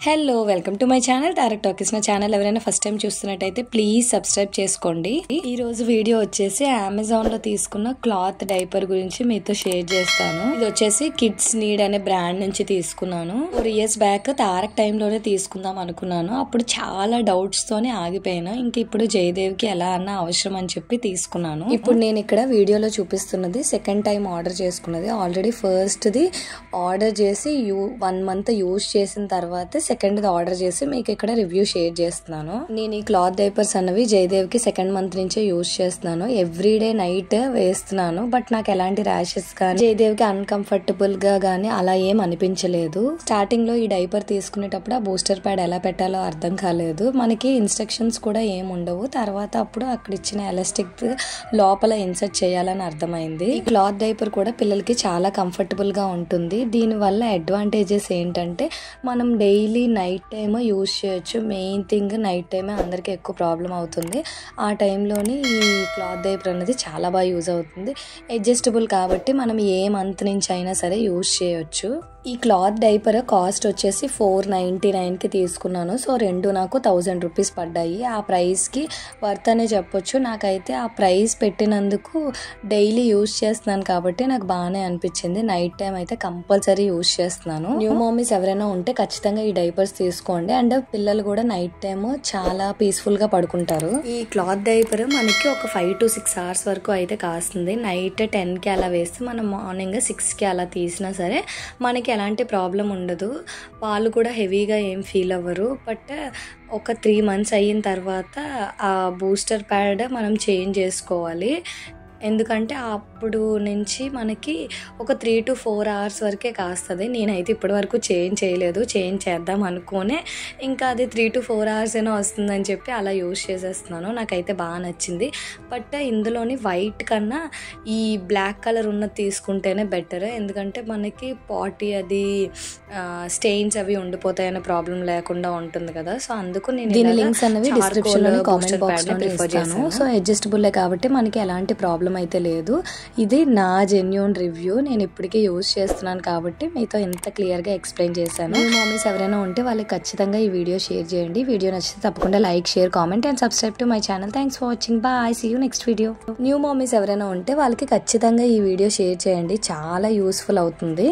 Hello welcome to my channel Tarak talkies. నా channel ఎవరైనా first time చూస్తున్నట్టయితే ప్లీజ్ సబ్స్క్రైబ్ చేసుకోండి. ఈ రోజు వీడియో వచ్చేసి అమెజాన్ లో తీసుకున్న క్లాత్ డైపర్ గురించి మీతో షేర్ చేస్తాను. ఇది వచ్చేసి కిడ్స్ నీడ్ అనే బ్రాండ్ నుంచి తీసుకున్నాను. 4 years బ్యాక్ తారక్ టైంలోనే తీసుకుందాం అనుకున్నాను. అప్పుడు చాలా డౌట్స్ తోనే ఆగిపోయాను. ఇంక ఇప్పుడు జయదేవ్కి ఎలా అన్న అవసరం అని చెప్పి తీసుకున్నాను. ఇప్పుడు నేను ఇక్కడ వీడియోలో చూపిస్తున్నది సెకండ్ టైం ఆర్డర్ చేసుకున్నది. ఆల్రెడీ ఫస్ట్ ది ఆర్డర్ చేసి 1 month యూజ్ చేసిన తర్వాత సెకండ్ ఆర్డర్ చేసి మీకు ఇక్కడ రివ్యూ షేర్ చేస్తున్నాను. నేను ఈ క్లాత్ డైపర్స్ అన్నవి జయదేవ్ కి 2nd month నుంచే యూజ్ చేస్తున్నాను. ఎవ్రీడే నైట్ వేస్తున్నాను. బట్ నాకు ఎలాంటి ర్యాషెస్ కానీ జయదేవ్ కి అన్కంఫర్టబుల్ గా గానీ అలా ఏం అనిపించలేదు. స్టార్టింగ్ లో ఈ డైపర్ తీసుకునేటప్పుడు ఆ బూస్టర్ ప్యాడ్ ఎలా పెట్టాలో అర్థం కాలేదు. మనకి ఇన్స్ట్రక్షన్స్ కూడా ఏం ఉండవు. తర్వాత అప్పుడు అక్కడ ఇచ్చిన ఎలాస్టిక్ లోపల ఇన్సర్ట్ చేయాలని అర్థమైంది. ఈ క్లాత్ డైపర్ కూడా పిల్లలకి చాలా కంఫర్టబుల్ గా ఉంటుంది. దీని వల్ల అడ్వాంటేజెస్ ఏంటంటే మనం డైలీ నైట్ టైమ్ యూజ్ చేయొచ్చు. మెయిన్ థింగ్ నైట్ టైమే అందరికి ఎక్కువ ప్రాబ్లం అవుతుంది. ఆ టైంలోని ఈ క్లాత్ డైపర్ అనేది చాలా బాగా యూజ్ అవుతుంది. అడ్జస్టబుల్ కాబట్టి మనం ఏ మంత్ నుంచి అయినా సరే యూజ్ చేయొచ్చు. ఈ క్లాత్ డైపర్ కాస్ట్ వచ్చేసి 499కి తీసుకున్నాను. సో రెండు నాకు 1000 రూపీస్ పడ్డాయి. ఆ ప్రైస్కి వర్త్ అనే చెప్పొచ్చు. నాకైతే ఆ ప్రైస్ పెట్టినందుకు డైలీ యూజ్ చేస్తున్నాను కాబట్టి నాకు బాగానే అనిపించింది. నైట్ టైం అయితే కంపల్సరీ యూజ్ చేస్తున్నాను. న్యూ మమ్మీస్ ఎవరైనా ఉంటే ఖచ్చితంగా ఈ డైపర్స్ తీసుకోండి. అండ్ పిల్లలు కూడా నైట్ టైం చాలా పీస్ఫుల్గా పడుకుంటారు. ఈ క్లాత్ డైపర్ మనకి ఒక 5 to 6 hours వరకు అయితే కాస్తుంది. నైట్ 10కి అలా వేస్తే మనం మార్నింగ్ 6కి అలా తీసినా సరే మనకి ఎలాంటి ప్రాబ్లం ఉండదు. వాళ్ళు కూడా హెవీగా ఏం ఫీల్ అవ్వరు. బట్ ఒక 3 months అయిన తర్వాత ఆ బూస్టర్ ప్యాడ్ మనం చేంజ్ చేసుకోవాలి. ఎందుకంటే అప్పుడు నుంచి మనకి ఒక 3 to 4 hours వరకే కాస్తుంది. నేనైతే ఇప్పటి వరకు చేంజ్ చేయలేదు. చేంజ్ చేద్దాం అనుకోనే ఇంకా అది 3 to 4 hours అయినా వస్తుందని చెప్పి అలా యూజ్ చేసేస్తున్నాను. నాకైతే బాగా నచ్చింది. బట్ ఇందులోని వైట్ కన్నా ఈ బ్లాక్ కలర్ ఉన్నది తీసుకుంటేనే బెటర్. ఎందుకంటే మనకి పాటీ అది స్టెయిన్స్ అవి ఉండిపోతాయనే ప్రాబ్లం లేకుండా ఉంటుంది కదా. సో అందుకు నేను దీని లింక్స్ అనేవి డిస్క్రిప్షన్ లో కామెంట్ బాక్స్ లో ప్రిఫర్ చేస్తాను. సో అడ్జస్టబుల్ కాబట్టి మనకి ఎలాంటి ప్రాబ్లం అయితే లేదు. ఇది నా జెన్యూన్ రివ్యూ. నేను ఇప్పటికే యూజ్ చేస్తున్నాను కాబట్టి మీతో ఇంత క్లియర్గా ఎక్స్ప్లెయిన్ చేశాను. న్యూ మమ్మీస్ ఎవరైనా ఉంటే వాళ్ళకి ఖచ్చితంగా ఈ వీడియో షేర్ చేయండి. వీడియో నచ్చితే తప్పకుండా like, share, comment and subscribe to my channel. Thanks for watching. Bye. See you next video. New mummies ఎవరైనా ఉంటే వాళ్ళకి ఖచ్చితంగా ఈ వీడియో షేర్ చేయండి. చాలా యూస్ఫుల్ అవుతుంది.